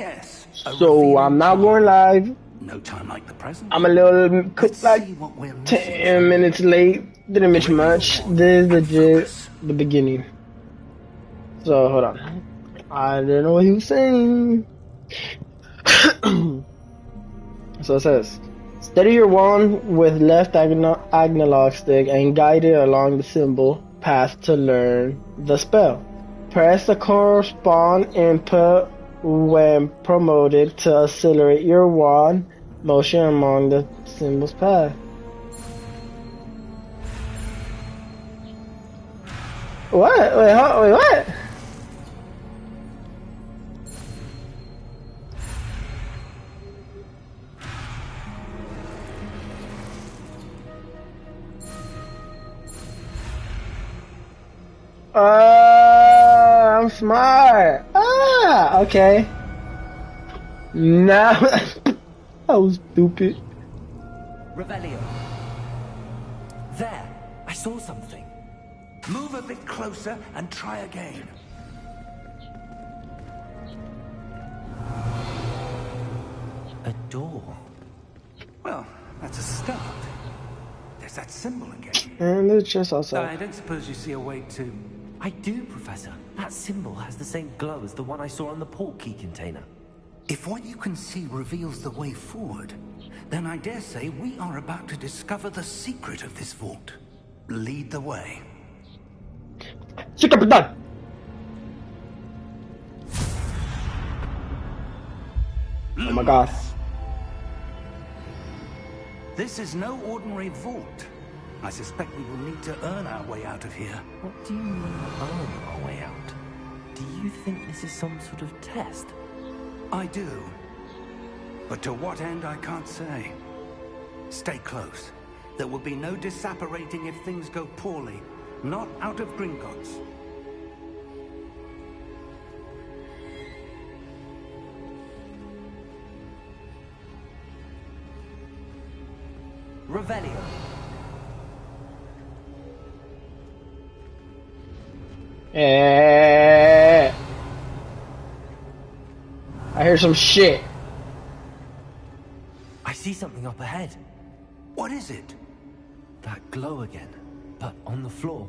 Yes. So I'm not going live. No time like the present. I'm a little like What we're 10 minutes late. Didn't miss much. This is legit the beginning. So hold on. I didn't know what he was saying. So it says, steady your wand with left analog stick and guide it along the symbol path to learn the spell. Press the corresponding input when promoted to accelerate your wand motion along the symbol's path. What? Wait, what? I'm smart. Okay. Now that was stupid. Revelio. There, I saw something. Move a bit closer and try again. A door. Well, that's a start. There's that symbol again. And it's just also. I don't suppose you see a way to... I do, Professor. That symbol has the same glow as the one I saw on the port key container. If what you can see reveals the way forward, then I dare say we are about to discover the secret of this vault. Lead the way. Sí, capitán. Oh my god. This is no ordinary vault. I suspect we will need to earn our way out of here. What do you mean, earn our way out? Do you think this is some sort of test? I do. But to what end, I can't say. Stay close. There will be no disapparating if things go poorly. Not out of Gringotts. Revelio. I hear some shit. I see something up ahead. What is it? That glow again, but on the floor.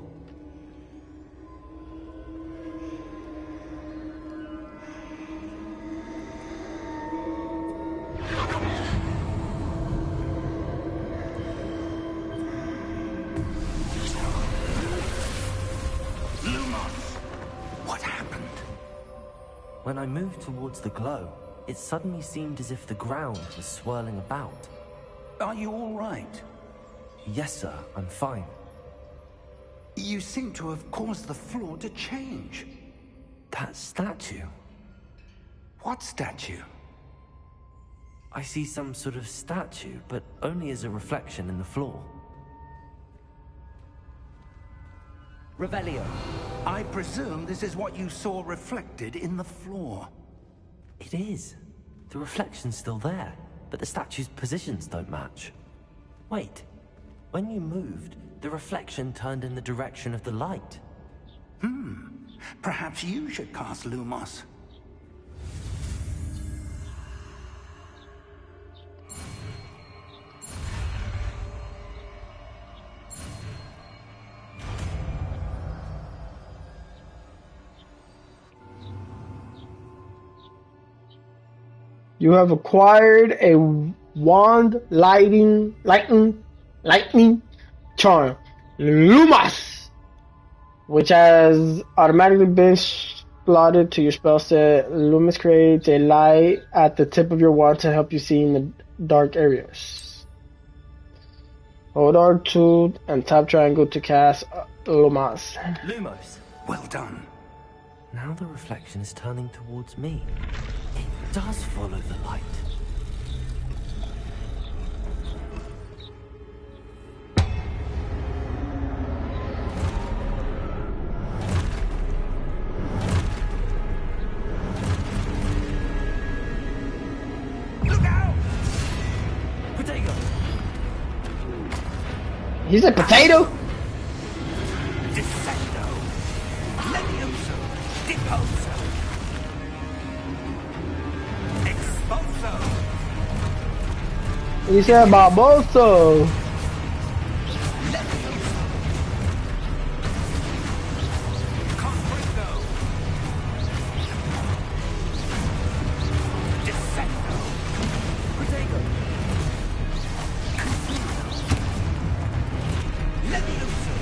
When I moved towards the glow, it suddenly seemed as if the ground was swirling about. Are you all right? Yes, sir, I'm fine. You seem to have caused the floor to change. That statue? What statue? I see some sort of statue, but only as a reflection in the floor. Revelio. I presume this is what you saw reflected in the floor. It is. The reflection's still there, but the statue's positions don't match. Wait. When you moved, the reflection turned in the direction of the light. Perhaps you should cast Lumos. You have acquired a wand lightning charm, Lumos, which has automatically been slotted to your spell set. Lumos creates a light at the tip of your wand to help you see in the dark areas. Hold R2 and tap triangle to cast Lumos. Lumos. Well done. Now the reflection is turning towards me. It does follow the light. Look out! Potato! He said potato? Descendo! Levioso! Deposo! Expulso! He said Barboso. Confringo! Dissecto! Protego! Levioso!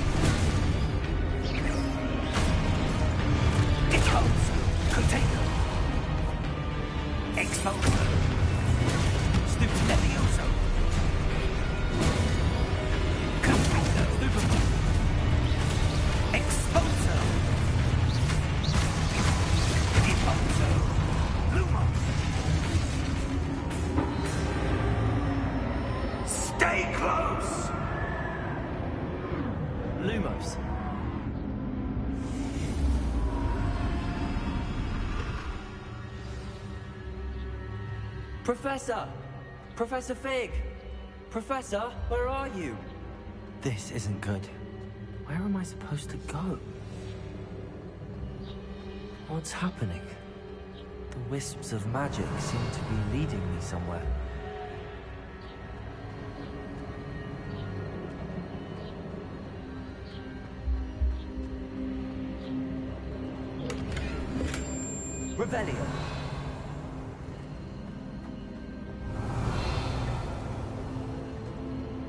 Expulso! Protego! Expulso! Stupid Levioso! Confringo! Expulso! Expulso! Lumos! Stay close! Lumos. Professor! Professor Fig! Professor, where are you? This isn't good. Where am I supposed to go? What's happening? The wisps of magic seem to be leading me somewhere. Revelio.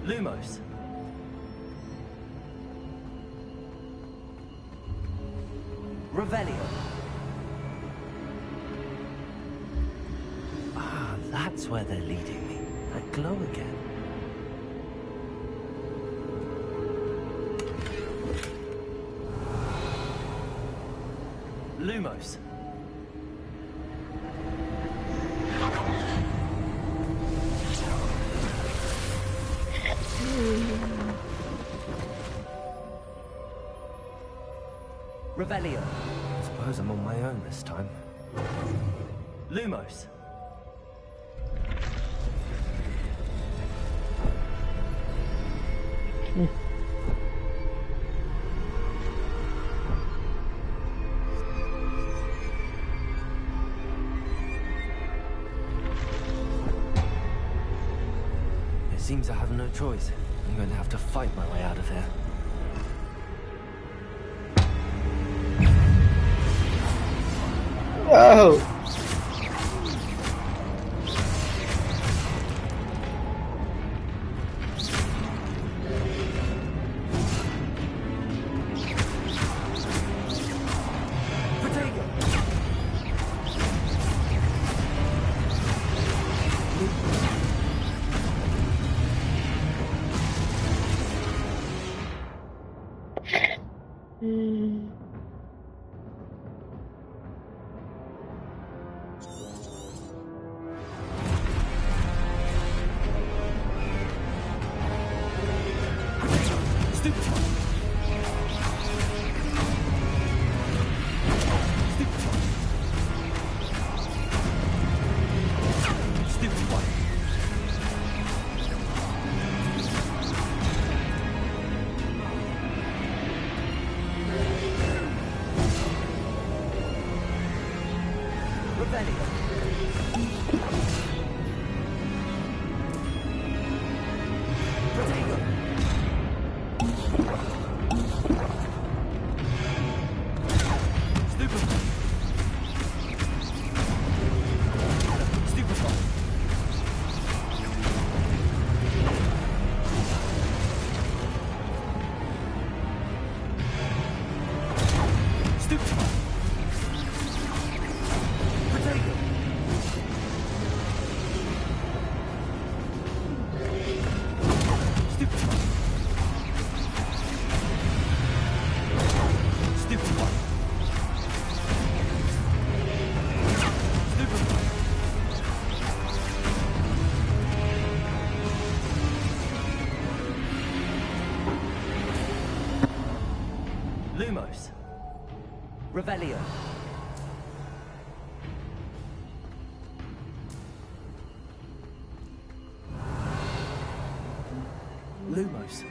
Lumos. Revelio. Ah, that's where they're leading me. That glow again. Lumos. Revelio. I suppose I'm on my own this time. Lumos. It seems I have no choice. I'm going to have to fight my way out of here. Oh. Lumos. Revelio. Lumos.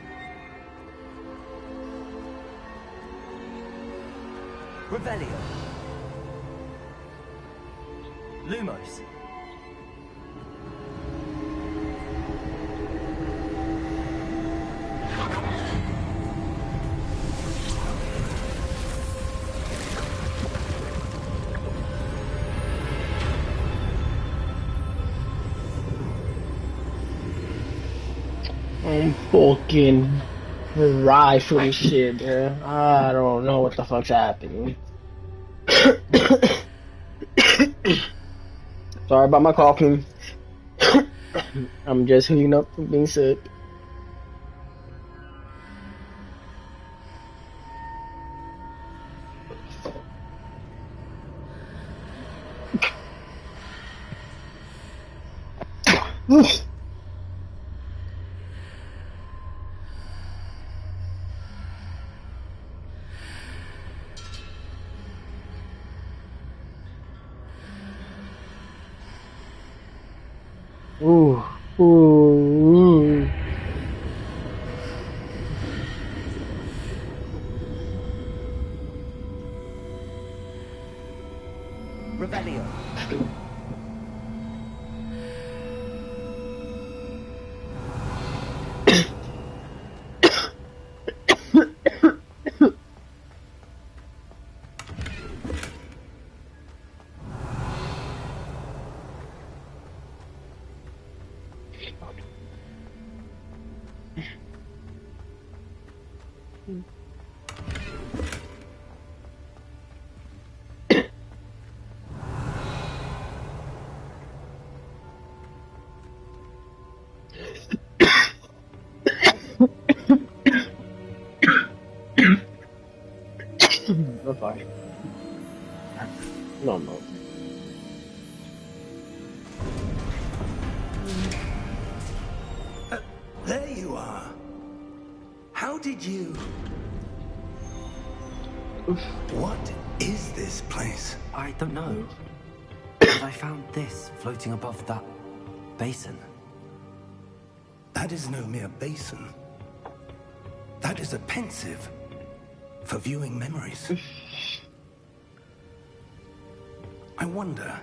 Revelio. Lumos. I'm fucking dry for this shit, man. I don't know what the fuck's happening. Sorry about my coughing. I'm just heating up from being sick. Ooh, ooh. Revelio. I'm fine. No, no. There you are. How did you... What is this place? I don't know. But I found this floating above that basin. That is no mere basin. That is a pensive for viewing memories. I wonder...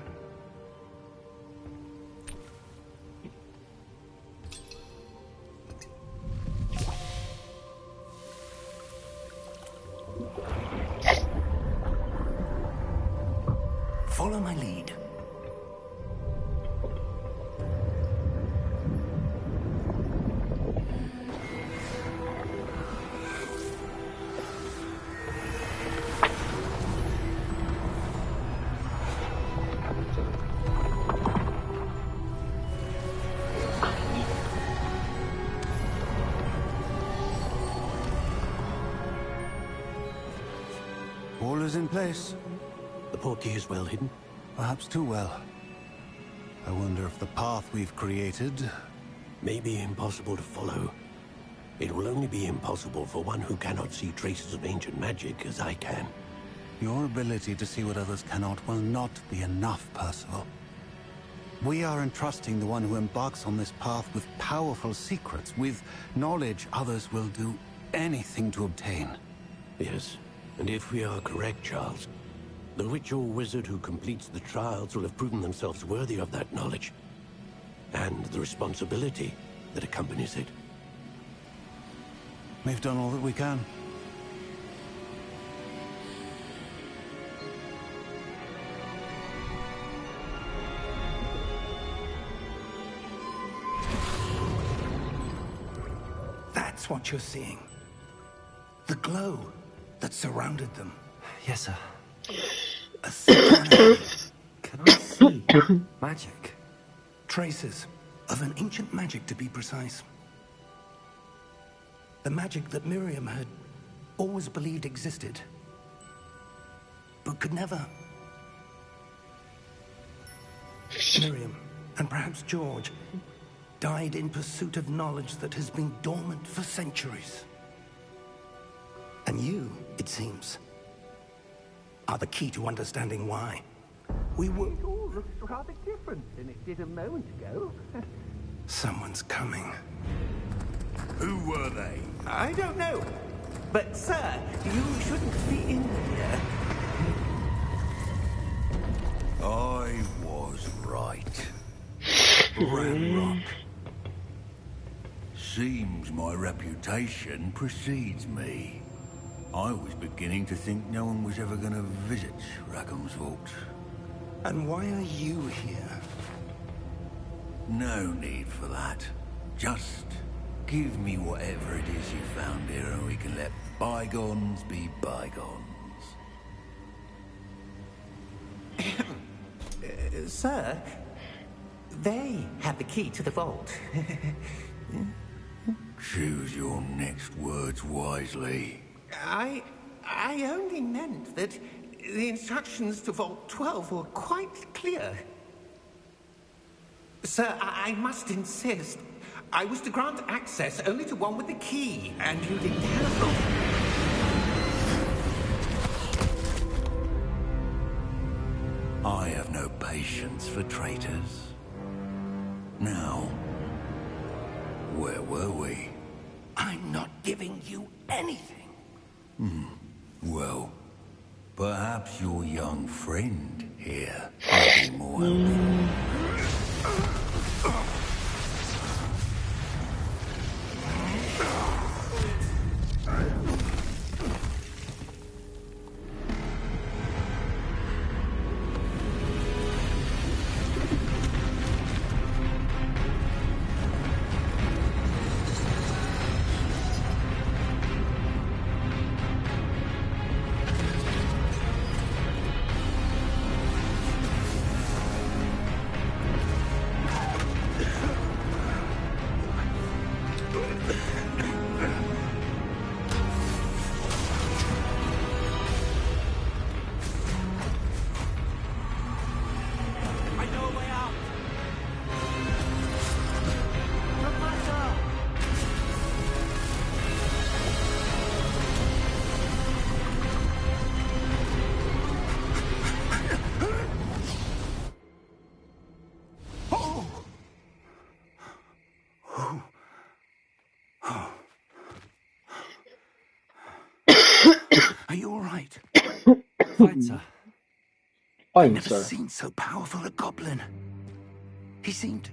Follow my lead. All is in place. The portkey is well hidden. Perhaps too well. I wonder if the path we've created... May be impossible to follow. It will only be impossible for one who cannot see traces of ancient magic as I can. Your ability to see what others cannot will not be enough, Percival. We are entrusting the one who embarks on this path with powerful secrets, with knowledge others will do anything to obtain. Yes, and if we are correct, Charles, the witch or wizard who completes the trials will have proven themselves worthy of that knowledge, and the responsibility that accompanies it. We've done all that we can. That's what you're seeing. The glow that surrounded them. Yes, sir. A satanic Can I see magic? traces of an ancient magic, to be precise. The magic that Miriam had always believed existed, but could never. Miriam, and perhaps George, died in pursuit of knowledge that has been dormant for centuries. And you, it seems, are the key to understanding why. We were... It all looks rather different than it did a moment ago. Someone's coming. Who were they? I don't know. But, sir, you shouldn't be in here. I was right. Ramrock. Seems my reputation precedes me. I was beginning to think no one was ever going to visit Rackham's vault. And why are you here? No need for that. Just give me whatever it is you found here and we can let bygones be bygones. Sir, they have the key to the vault. Choose your next words wisely. I only meant that the instructions to Vault 12 were quite clear. Sir, I must insist. I was to grant access only to one with the key, and you didn't have one. I have no patience for traitors. Now, where were we? I'm not giving you anything. Well, perhaps your young friend here will be more helpful. Are you all right? Fine, sir. Fine, I've never sir. seen so powerful a goblin. He seemed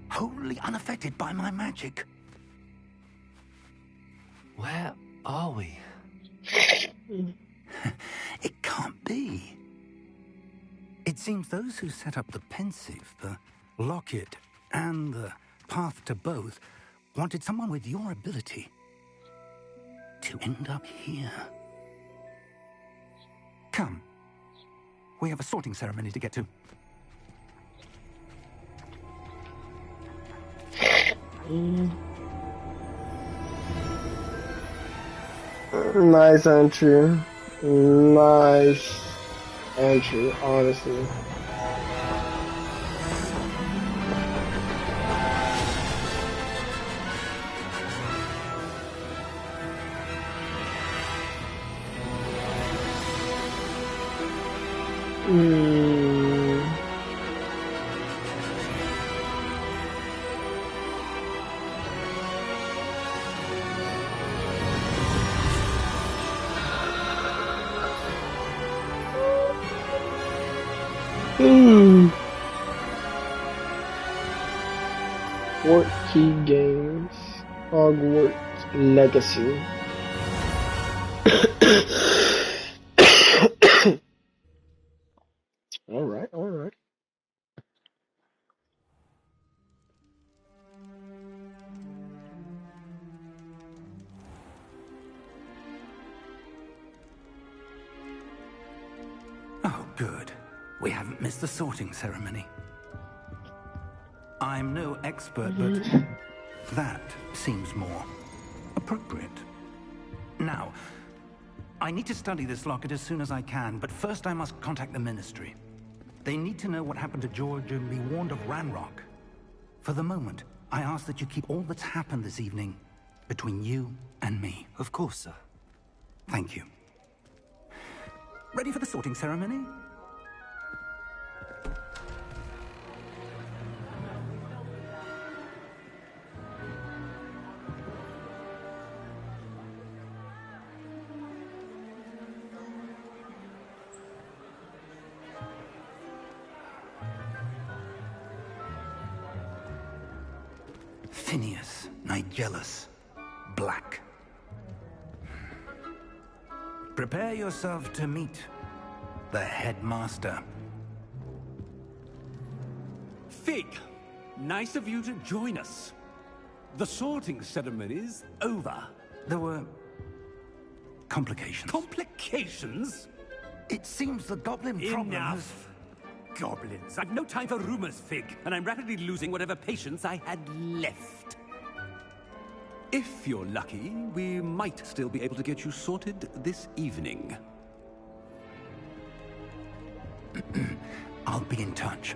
wholly unaffected by my magic. Where are we? It can't be. It seems those who set up the pensive, the locket, and the path to both wanted someone with your ability to end up here. Come. We have a sorting ceremony to get to. Nice entry. Nice entry, honestly. Fort Key Games, Hogwarts Legacy. All right, all right. Oh, good. We haven't missed the sorting ceremony. I'm no expert, but that seems more appropriate. Now, I need to study this locket as soon as I can, but first I must contact the Ministry. They need to know what happened to George and be warned of Ranrock. For the moment, I ask that you keep all that's happened this evening between you and me. Of course, sir. Thank you. Ready for the sorting ceremony? Phineas, Nigellus, Black. Prepare yourself to meet the headmaster. Fig, nice of you to join us. The sorting ceremony's over. There were complications. Complications? It seems the goblin problem Enough! Goblins. I've no time for rumors, Fig, and I'm rapidly losing whatever patience I had left. If you're lucky, we might still be able to get you sorted this evening. I'll be in touch.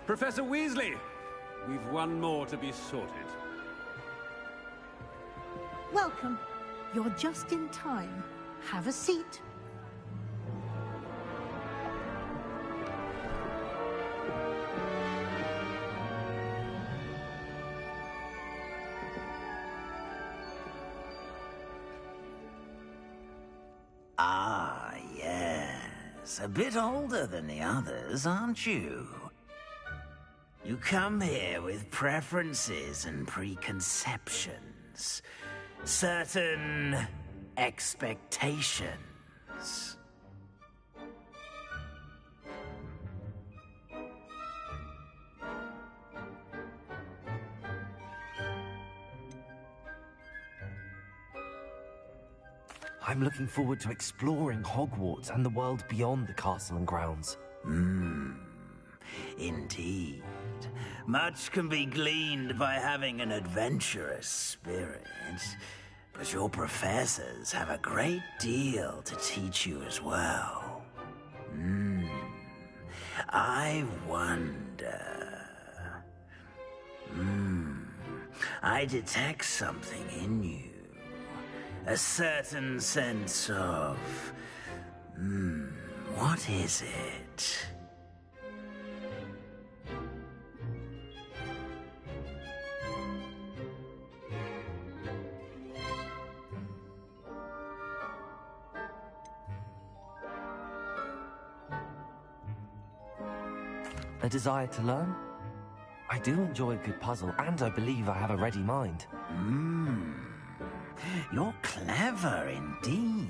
Professor Weasley, we've one more to be sorted. Welcome. You're just in time. Have a seat. Ah, yes. A bit older than the others, aren't you? You come here with preferences and preconceptions. Certain expectations. I'm looking forward to exploring Hogwarts and the world beyond the castle and grounds. Indeed. Much can be gleaned by having an adventurous spirit, but your professors have a great deal to teach you as well. I wonder... I detect something in you. A certain sense of... what is it? A desire to learn? I do enjoy a good puzzle, and I believe I have a ready mind. You're clever indeed.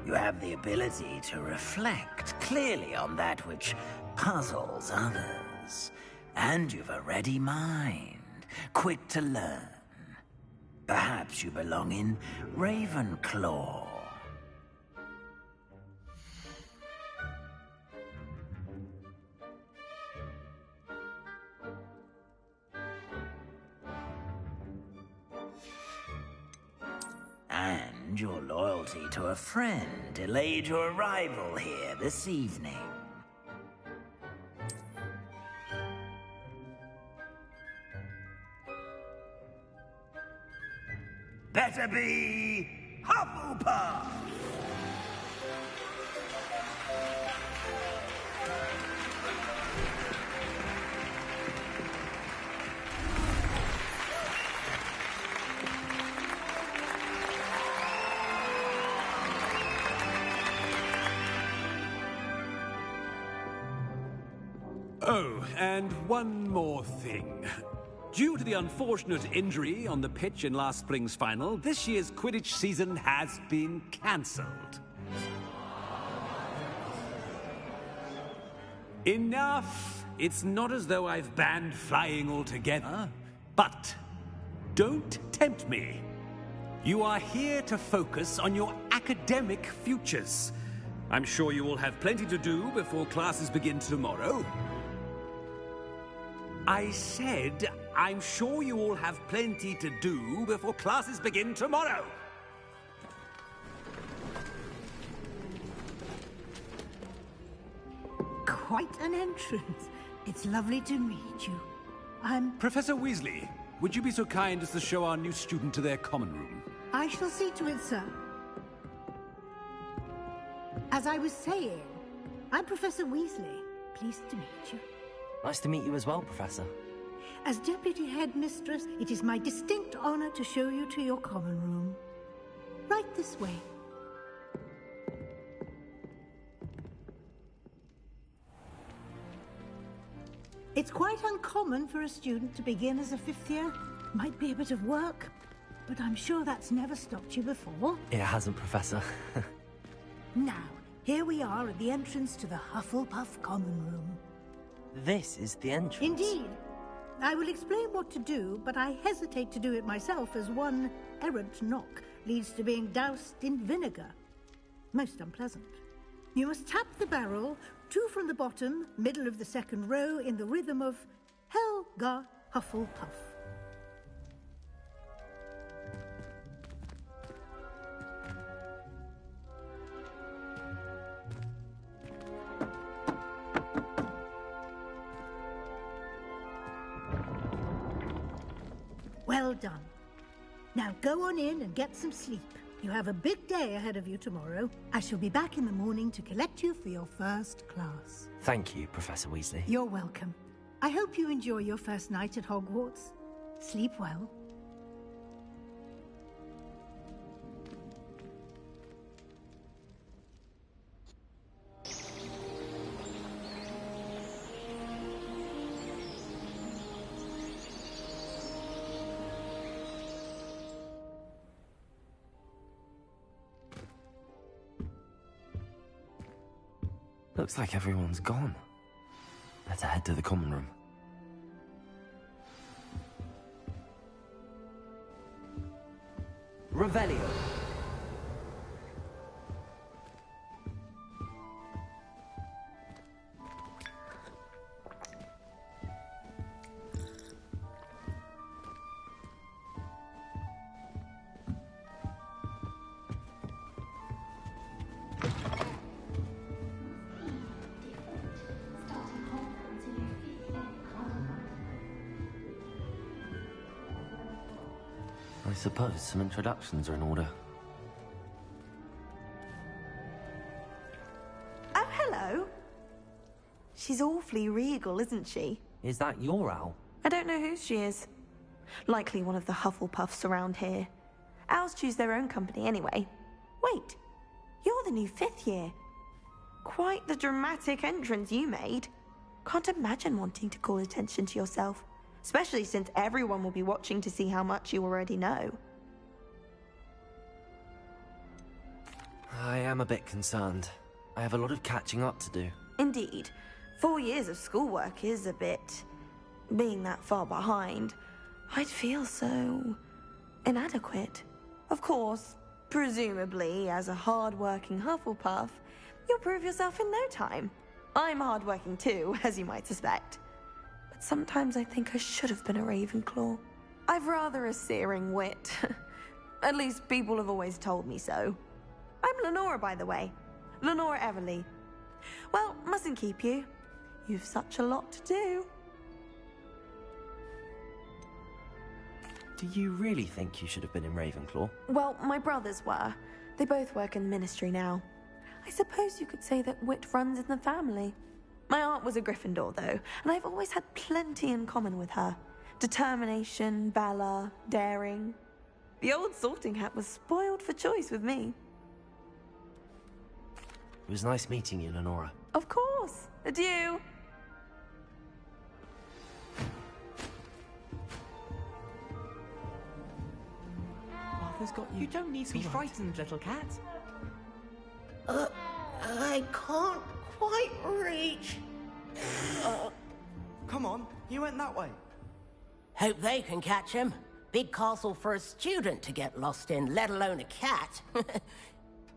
You have the ability to reflect clearly on that which puzzles others. And you've a ready mind, quick to learn. Perhaps you belong in Ravenclaw. And your loyalty to a friend delayed your arrival here this evening. Better be Hufflepuff! Oh, and one more thing. Due to the unfortunate injury on the pitch in last spring's final, this year's Quidditch season has been cancelled. Enough! It's not as though I've banned flying altogether. But don't tempt me. You are here to focus on your academic futures. I'm sure you will have plenty to do before classes begin tomorrow. I said, I'm sure you all have plenty to do before classes begin tomorrow. Quite an entrance. It's lovely to meet you. Professor Weasley, would you be so kind as to show our new student to their common room? I shall see to it, sir. As I was saying, I'm Professor Weasley. Pleased to meet you. Nice to meet you as well, Professor. As Deputy Headmistress, it is my distinct honor to show you to your common room. Right this way. It's quite uncommon for a student to begin as a fifth year. Might be a bit of work, but I'm sure that's never stopped you before. It hasn't, Professor. Now, here we are at the entrance to the Hufflepuff Common Room. This is the entrance? Indeed. I will explain what to do, but I hesitate to do it myself as one errant knock leads to being doused in vinegar. Most unpleasant. You must tap the barrel, 2 from the bottom, middle of the second row, in the rhythm of Helga Hufflepuff. Well done. Now go on in and get some sleep. You have a big day ahead of you tomorrow. I shall be back in the morning to collect you for your first class. Thank you, Professor Weasley. You're welcome. I hope you enjoy your first night at Hogwarts. Sleep well. Looks like everyone's gone. Better head to the common room. Revelio. I suppose some introductions are in order. Oh, hello. She's awfully regal, isn't she? Is that your owl? I don't know who she is. Likely one of the Hufflepuffs around here. Owls choose their own company anyway. Wait, you're the new 5th year. Quite the dramatic entrance you made. Can't imagine wanting to call attention to yourself. Especially since everyone will be watching to see how much you already know. I am a bit concerned. I have a lot of catching up to do. Indeed. 4 years of schoolwork is a bit... being that far behind. I'd feel so... inadequate. Of course, presumably, as a hard-working Hufflepuff, you'll prove yourself in no time. I'm hard-working too, as you might suspect. Sometimes I think I should have been a Ravenclaw. I've rather a searing wit. At least people have always told me so. I'm Lenora, by the way. Lenora Everly. Well, mustn't keep you. You've such a lot to do. Do you really think you should have been in Ravenclaw? Well, my brothers were. They both work in the ministry now. I suppose you could say that wit runs in the family. My aunt was a Gryffindor, though, and I've always had plenty in common with her. Determination, valor, daring. The old sorting hat was spoiled for choice with me. It was nice meeting you, Lenora. Of course. Adieu. Arthur's got you. You don't need to be frightened, little cat. I can't quite reach. Come on, you went that way. Hope they can catch him. Big castle for a student to get lost in, let alone a cat.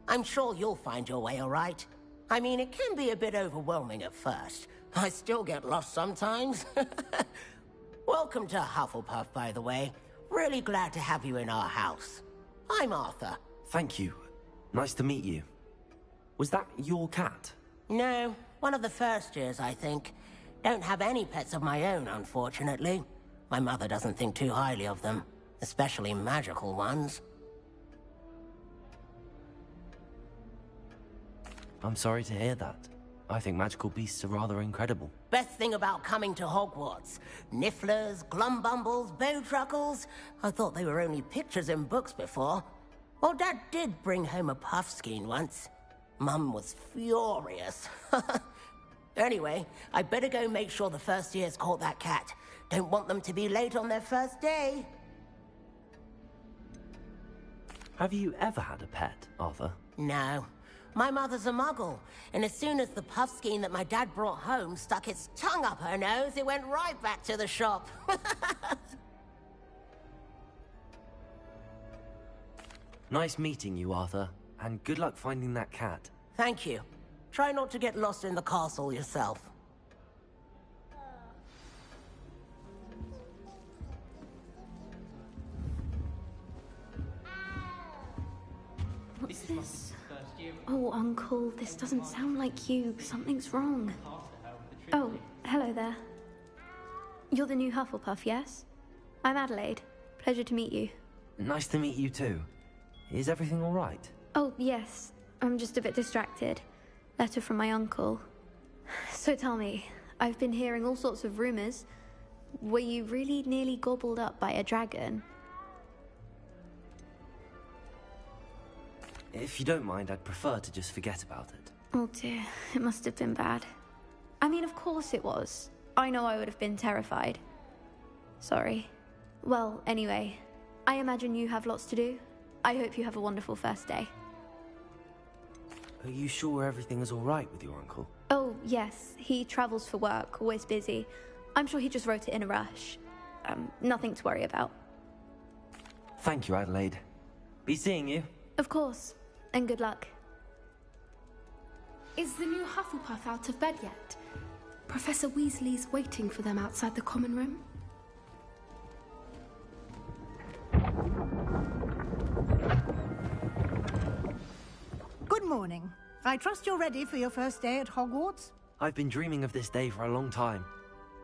I'm sure you'll find your way all right. I mean, it can be a bit overwhelming at first. I still get lost sometimes. Welcome to Hufflepuff, by the way. Really glad to have you in our house. I'm Arthur. Thank you. Nice to meet you. Was that your cat? No, one of the first years, I think. Don't have any pets of my own, unfortunately. My mother doesn't think too highly of them, especially magical ones. I'm sorry to hear that. I think magical beasts are rather incredible. Best thing about coming to Hogwarts. Nifflers, glumbumbles, bowtruckles. I thought they were only pictures in books before. Well, Dad did bring home a puffskein once. Mum was furious. Anyway, I better go make sure the first years caught that cat. Don't want them to be late on their first day. Have you ever had a pet, Arthur? No. My mother's a muggle, and as soon as the puffskein that my dad brought home stuck its tongue up her nose, it went right back to the shop. Nice meeting you, Arthur, and good luck finding that cat. Thank you. Try not to get lost in the castle yourself. What's this? Oh, Uncle, this doesn't sound like you. Something's wrong. Oh, hello there. You're the new Hufflepuff, yes? I'm Adelaide. Pleasure to meet you. Nice to meet you too. Is everything all right? Oh, yes. I'm just a bit distracted. Letter from my uncle. So tell me, I've been hearing all sorts of rumors. Were you really nearly gobbled up by a dragon? If you don't mind, I'd prefer to just forget about it. Oh dear, it must have been bad. I mean, of course it was. I know I would have been terrified. Sorry. Well, anyway, I imagine you have lots to do. I hope you have a wonderful first day. Are you sure everything is all right with your uncle? Oh, yes. He travels for work, always busy. I'm sure he just wrote it in a rush. Nothing to worry about. Thank you, Adelaide. Be seeing you. Of course. And good luck. Is the new Hufflepuff out of bed yet? Professor Weasley's waiting for them outside the common room. Good morning. I trust you're ready for your first day at Hogwarts? I've been dreaming of this day for a long time.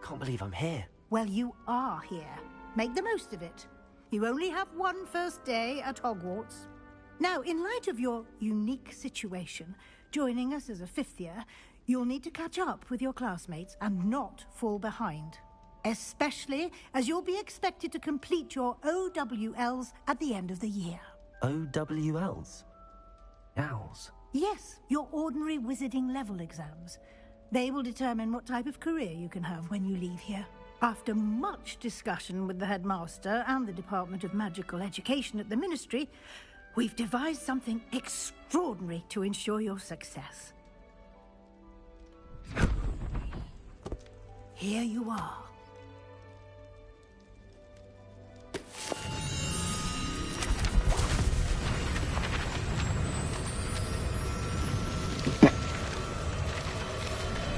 Can't believe I'm here. Well, you are here. Make the most of it. You only have one first day at Hogwarts. Now, in light of your unique situation, joining us as a fifth year, you'll need to catch up with your classmates and not fall behind. Especially as you'll be expected to complete your OWLs at the end of the year. OWLs? Owls? Yes, your ordinary wizarding level exams. They will determine what type of career you can have when you leave here. After much discussion with the headmaster and the Department of Magical Education at the Ministry, we've devised something extraordinary to ensure your success. Here you are.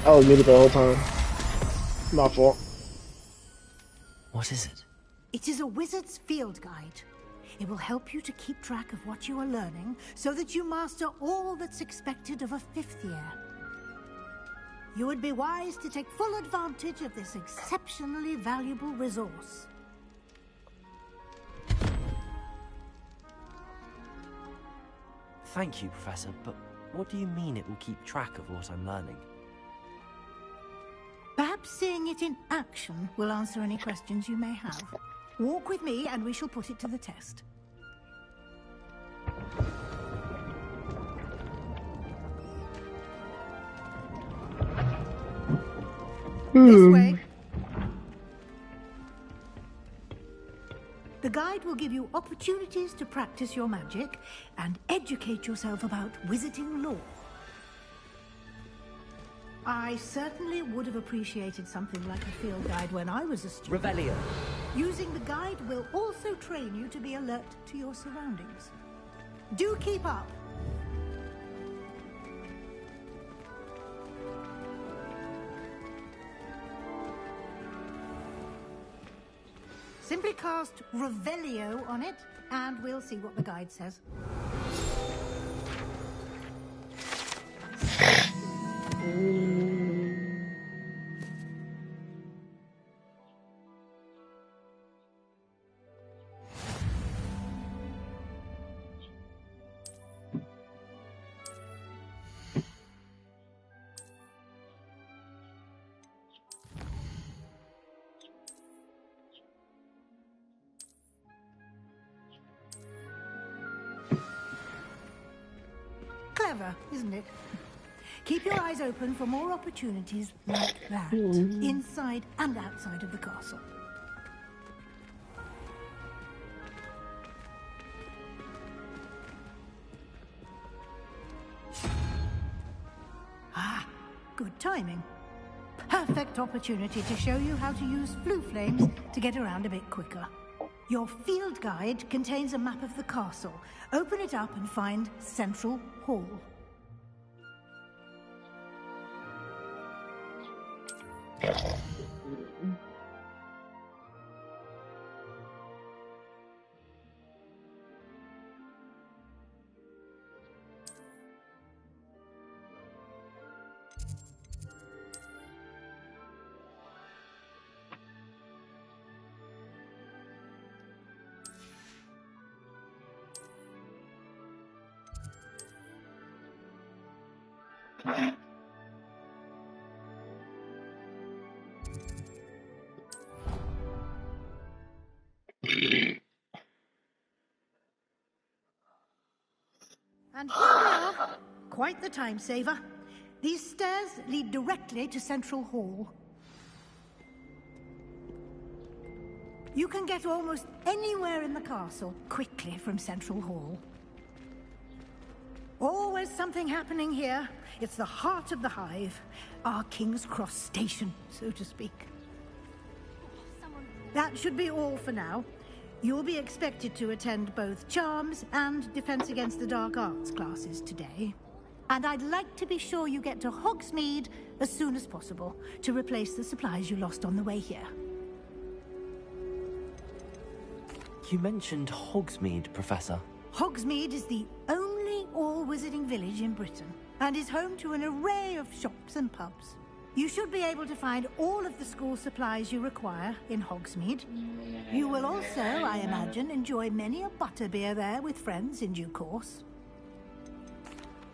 I was muted the whole time. My fault. What is it? It is a wizard's field guide. It will help you to keep track of what you are learning so that you master all that's expected of a fifth year. You would be wise to take full advantage of this exceptionally valuable resource. Thank you, Professor, but what do you mean it will keep track of what I'm learning? Perhaps seeing it in action will answer any questions you may have. Walk with me and we shall put it to the test. This way. The guide will give you opportunities to practice your magic and educate yourself about wizarding lore. I certainly would have appreciated something like a field guide when I was a student. Revelio. Using the guide will also train you to be alert to your surroundings. Do keep up. Simply cast Revelio on it, and we'll see what the guide says. Clever, isn't it? Keep your eyes open for more opportunities like that, inside and outside of the castle. Ah, good timing. Perfect opportunity to show you how to use flue flames to get around a bit quicker. Your field guide contains a map of the castle. Open it up and find Central Hall. And here we are. Quite the time saver. These stairs lead directly to Central Hall. You can get almost anywhere in the castle quickly from Central Hall. Always something happening here. It's the heart of the hive. Our King's Cross station, so to speak. That should be all for now. You'll be expected to attend both Charms and Defense Against the Dark Arts classes today. And I'd like to be sure you get to Hogsmeade as soon as possible to replace the supplies you lost on the way here. You mentioned Hogsmeade, Professor. Hogsmeade is the only all-wizarding village in Britain and is home to an array of shops and pubs. You should be able to find all of the school supplies you require in Hogsmeade. You will also, I imagine, enjoy many a butterbeer there with friends in due course.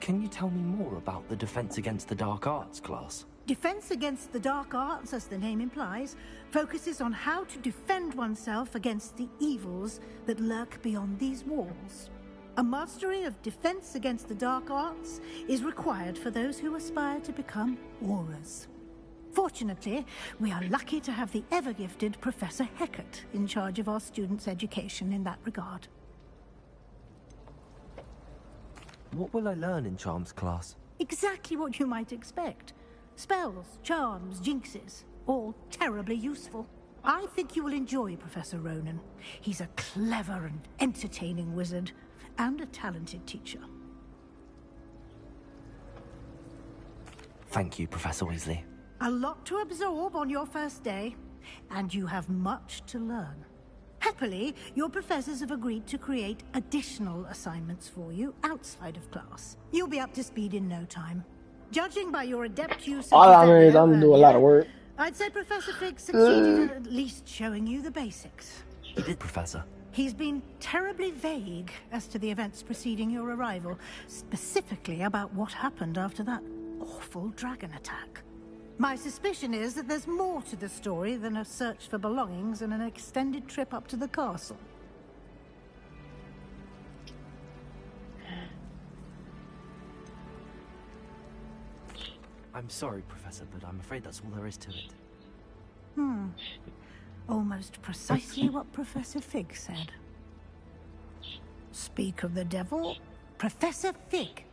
Can you tell me more about the Defense Against the Dark Arts class? Defense Against the Dark Arts, as the name implies, focuses on how to defend oneself against the evils that lurk beyond these walls. A mastery of Defense Against the Dark Arts is required for those who aspire to become Aurors. Fortunately, we are lucky to have the ever-gifted Professor Hecat in charge of our students' education in that regard. What will I learn in Charms class? Exactly what you might expect. Spells, charms, jinxes, all terribly useful. I think you will enjoy Professor Ronan. He's a clever and entertaining wizard, and a talented teacher. Thank you, Professor Weasley. A lot to absorb on your first day, and you have much to learn. Happily, your professors have agreed to create additional assignments for you outside of class. You'll be up to speed in no time. Judging by your adept use of all I mean is I'm doing a lot of work. I'd say Professor Fig succeeded at least showing you the basics. He did, Professor. He's been terribly vague as to the events preceding your arrival, specifically about what happened after that awful dragon attack. My suspicion is that there's more to the story than a search for belongings and an extended trip up to the castle. I'm sorry, Professor, but I'm afraid that's all there is to it. Almost precisely what Professor Fig said. Speak of the devil, Professor Fig.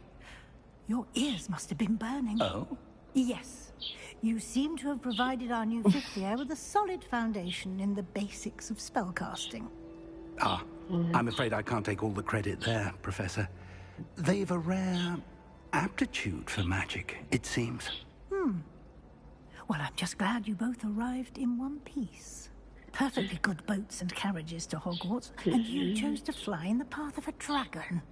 Your ears must have been burning. Oh? Yes. You seem to have provided our new fifth year with a solid foundation in the basics of spellcasting. Ah, I'm afraid I can't take all the credit there, Professor. They've a rare aptitude for magic, it seems. Well, I'm just glad you both arrived in one piece. Perfectly good boats and carriages to Hogwarts, and you chose to fly in the path of a dragon.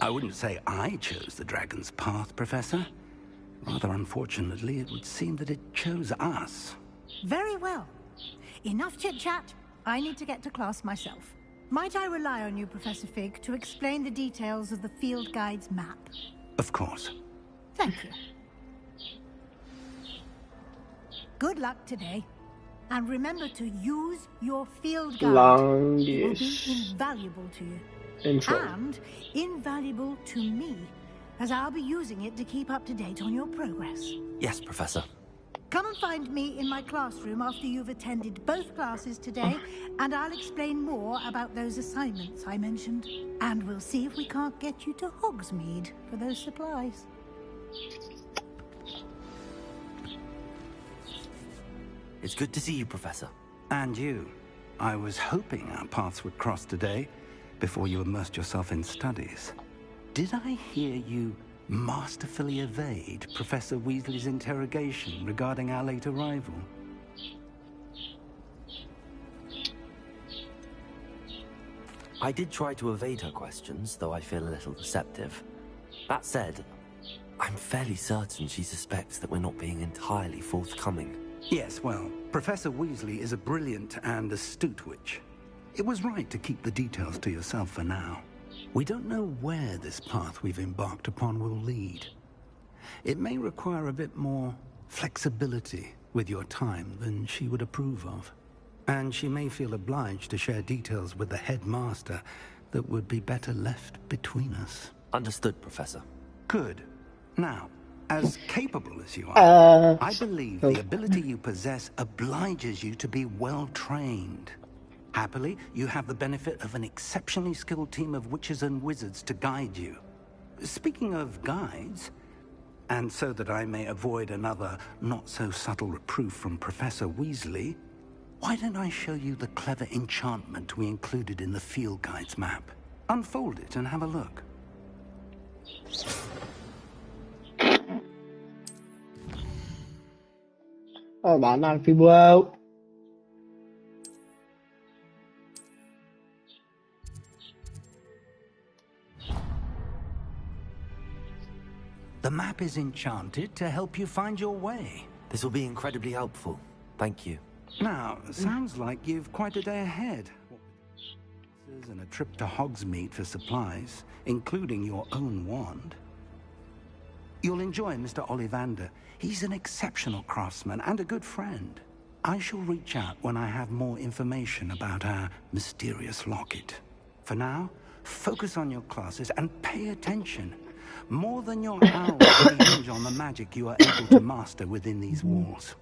I wouldn't say I chose the dragon's path, Professor. Rather unfortunately, it would seem that it chose us. Very well. Enough chit-chat. I need to get to class myself. Might I rely on you, Professor Fig, to explain the details of the field guide's map? Of course. Thank you. Good luck today. And remember to use your field guide. Long It will be yes. invaluable to you. Intro. And invaluable to me. as I'll be using it to keep up to date on your progress. Yes, Professor. Come and find me in my classroom after you've attended both classes today, and I'll explain more about those assignments I mentioned. And we'll see if we can't get you to Hogsmeade for those supplies. It's good to see you, Professor. And you. I was hoping our paths would cross today, before you immersed yourself in studies. Did I hear you masterfully evade Professor Weasley's interrogation regarding our late arrival? I did try to evade her questions, though I feel a little deceptive. That said, I'm fairly certain she suspects that we're not being entirely forthcoming. Yes, well, Professor Weasley is a brilliant and astute witch. It was right to keep the details to yourself for now. We don't know where this path we've embarked upon will lead. It may require a bit more flexibility with your time than she would approve of. And she may feel obliged to share details with the headmaster that would be better left between us. Understood, Professor. Good. Now, as capable as you are, I believe the ability you possess obliges you to be well trained. Happily, you have the benefit of an exceptionally skilled team of witches and wizards to guide you. Speaking of guides, and so that I may avoid another not-so-subtle reproof from Professor Weasley, why don't I show you the clever enchantment we included in the field guide's map? Unfold it and have a look. I'm about to knock people out. The map is enchanted to help you find your way. This will be incredibly helpful. Thank you. Now, sounds like you've quite a day ahead. And a trip to Hogsmeade for supplies, including your own wand. You'll enjoy Mr. Ollivander. He's an exceptional craftsman and a good friend. I shall reach out when I have more information about our mysterious locket. For now, focus on your classes and pay attention. More than your hours will hinge on the magic you are able to master within these walls.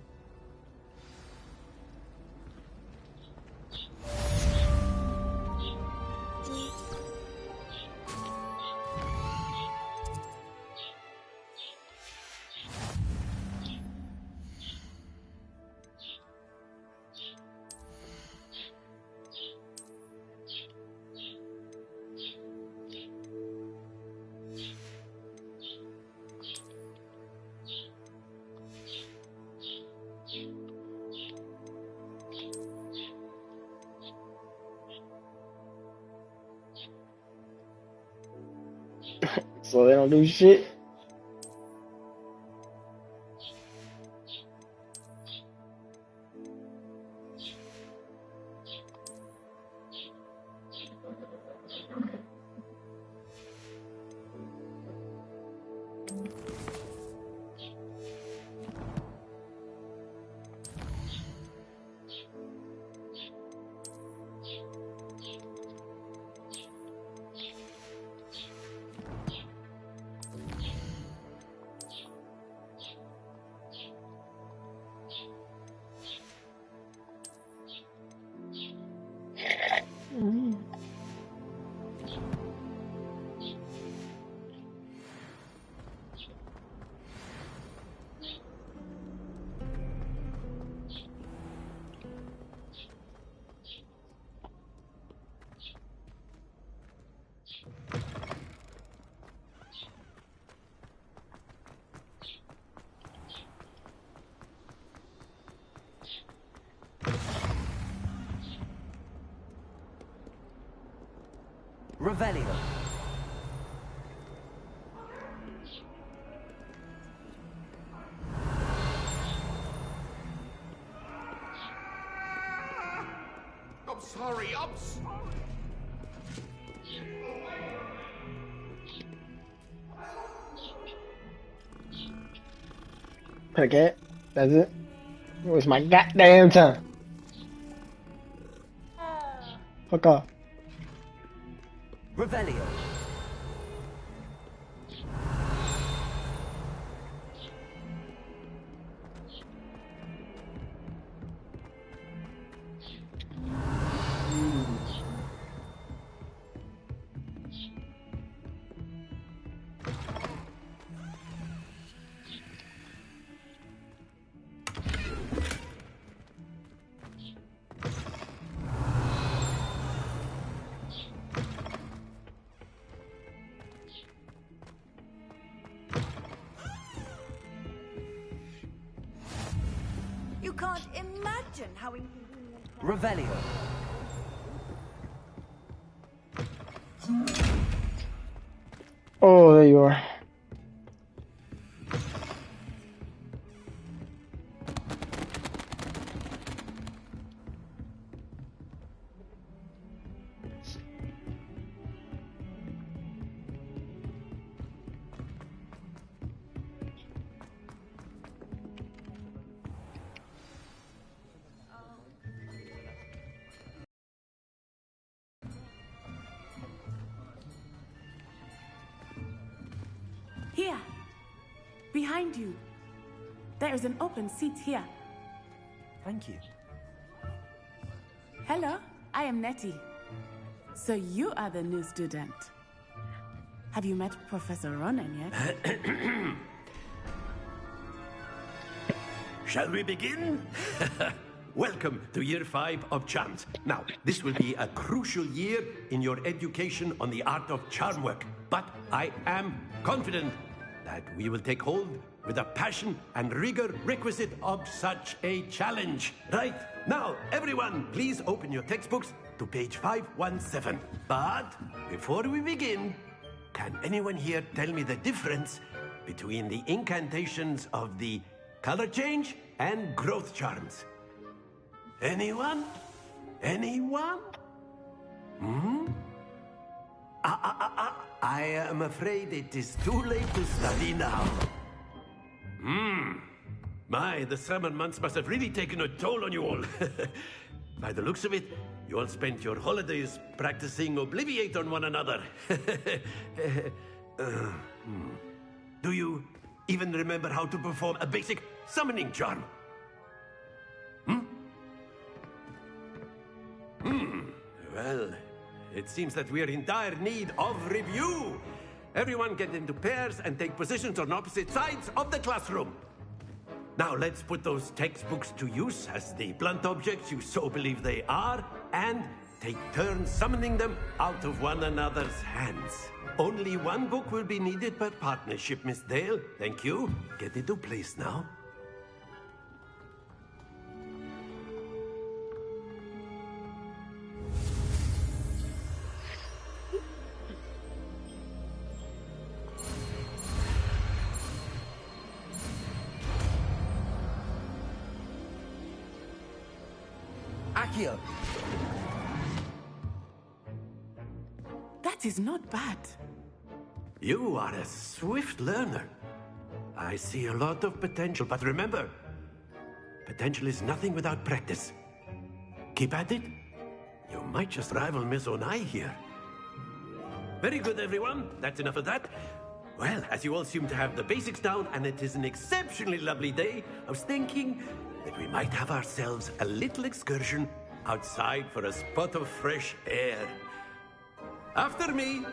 So they don't do shit. Revelio. I'm sorry, I'm sorry. Okay, that's it. It was my goddamn time. Fuck off. Revelio. imagine how inconvenient... Revelio. Oh, there you are. Here, behind you. There is an open seat here. Thank you. Hello, I am Nettie. So you are the new student. Have you met Professor Ronan yet? Shall we begin? Welcome to Year 5 of Charms. Now, this will be a crucial year in your education on the art of charm work. But I am confident that we will take hold with the passion and rigor requisite of such a challenge. Right, now, everyone, please open your textbooks to page 517. But before we begin, can anyone here tell me the difference between the incantations of the color change and growth charms? Anyone? Anyone? I am afraid it is too late to study now. My, the summer months must have really taken a toll on you all. By the looks of it, you all spent your holidays practicing Obliviate on one another. Do you even remember how to perform a basic summoning charm? Well, it seems that we are in dire need of review. Everyone get into pairs and take positions on opposite sides of the classroom. Now let's put those textbooks to use as the blunt objects you so believe they are, and take turns summoning them out of one another's hands. Only one book will be needed per partnership, Miss Dale. Thank you. Get into place now. Accio. That is not bad. You are a swift learner. I see a lot of potential, but remember, potential is nothing without practice. Keep at it. You might just rival Miss Onai here. Very good, everyone. That's enough of that. Well, as you all seem to have the basics down, and it is an exceptionally lovely day, I was thinking that we might have ourselves a little excursion outside for a spot of fresh air. After me.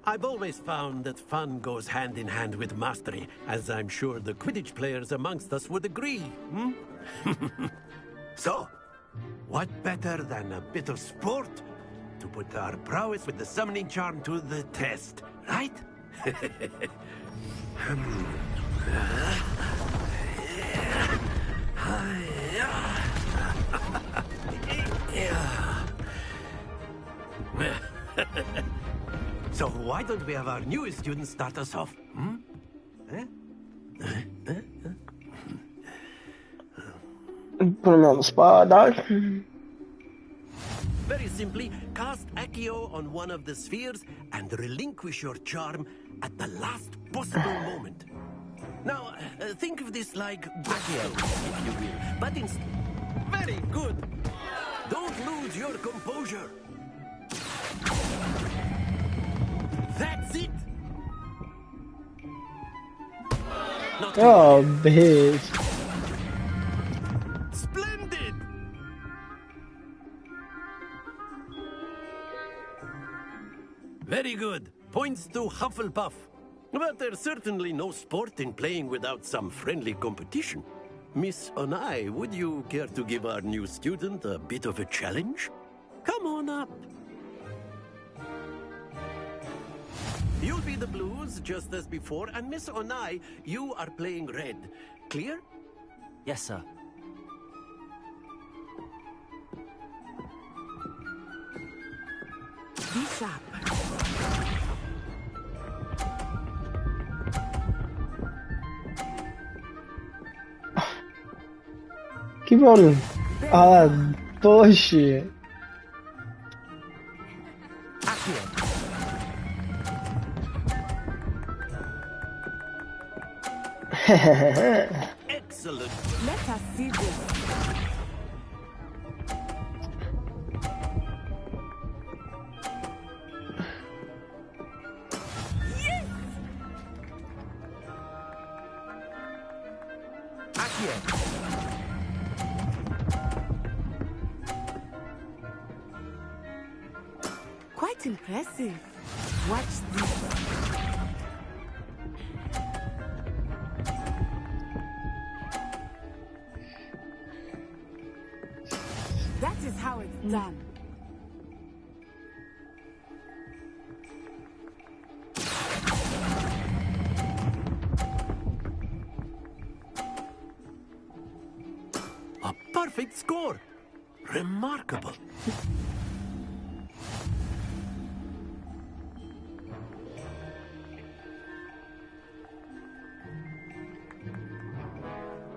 I've always found that fun goes hand in hand with mastery, as I'm sure the Quidditch players amongst us would agree. So, what better than a bit of sport to put our prowess with the summoning charm to the test, right? So why don't we have our newest student start us off? Put him on the spot, dog. Very simply, cast Accio on one of the spheres and relinquish your charm at the last possible moment. Now, think of this like Accio, if you will. But very good. Don't lose your composure. That's it. Not Oh, bitch. Splendid. Very good. Points to Hufflepuff. But there's certainly no sport in playing without some friendly competition. Miss Onai, would you care to give our new student a bit of a challenge? Come on up. You'll be the blues, just as before, and Miss Onai, you are playing red. Clear? Yes, sir. Be sharp. Keep rolling. Ah, bullshit. Excellent. Let us see this. Yes! Quite impressive. Watch this. That is how it's done. A perfect score. Remarkable.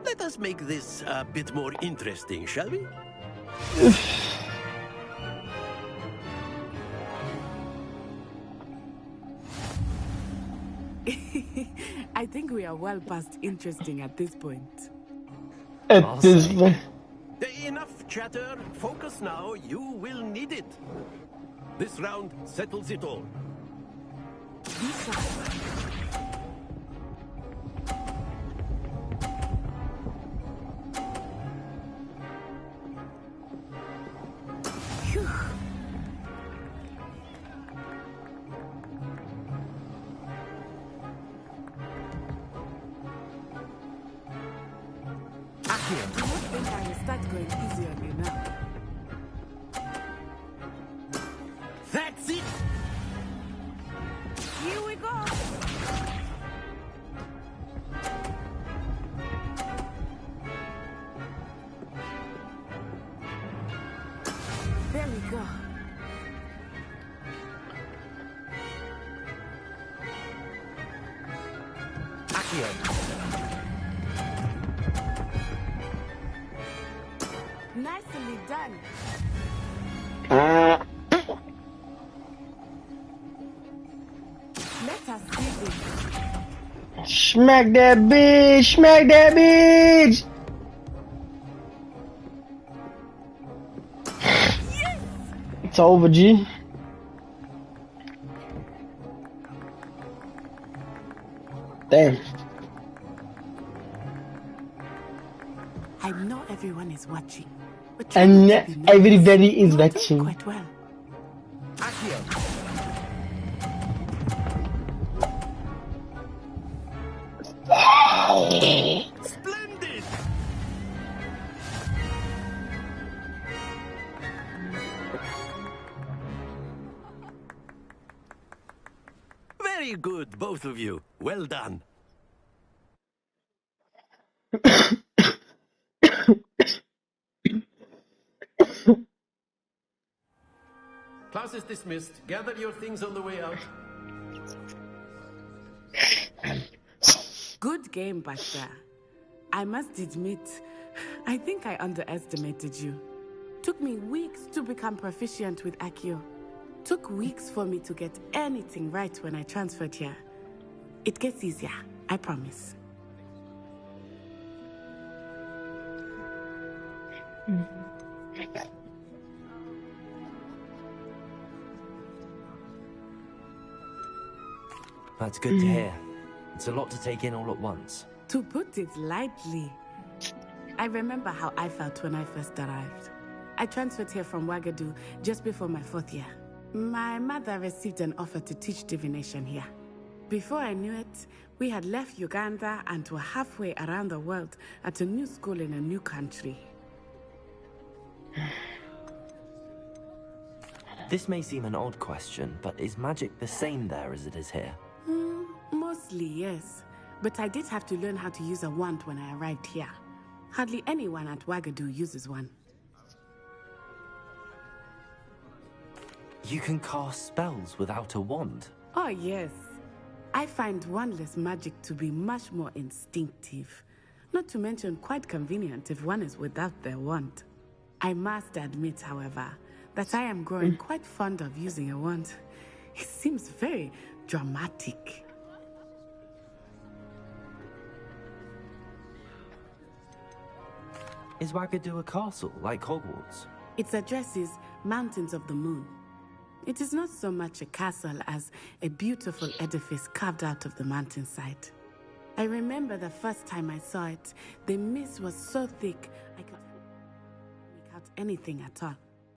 Let us make this a bit more interesting, shall we? I think we are well past interesting at this point. At this point. Enough chatter. Focus now. You will need it. This round settles it all. Be sharp. Phew. Do not think I will start going easy on you now. That's it. Here we go. There we go. Nicely done. Let us see this. Smack that bitch! Smack that bitch! Yes! It's over, G. Damn. I know everyone is watching, but try And not to be nervous. everybody is You are doing watching. quite well. Splendid. Very good, both of you. Well done. Class is dismissed. Gather your things on the way out. Good game back there. I must admit, I think I underestimated you. Took me weeks to become proficient with Accio. Took weeks for me to get anything right when I transferred here. It gets easier, I promise. That's good to hear. It's a lot to take in all at once. To put it lightly, I remember how I felt when I first arrived. I transferred here from Wagadu just before my 4th year. My mother received an offer to teach divination here. Before I knew it, we had left Uganda and were halfway around the world at a new school in a new country. This may seem an odd question, but is magic the same there as it is here? Mostly, yes. But I did have to learn how to use a wand when I arrived here. Hardly anyone at Wagadu uses one. You can cast spells without a wand? Oh, yes. I find wandless magic to be much more instinctive. Not to mention quite convenient if one is without their wand. I must admit, however, that I am growing quite fond of using a wand. It seems very dramatic. Is Wagadu a castle, like Hogwarts? Its address is Mountains of the Moon. It is not so much a castle as a beautiful edifice carved out of the mountainside. I remember the first time I saw it, the mist was so thick I could make out anything at all.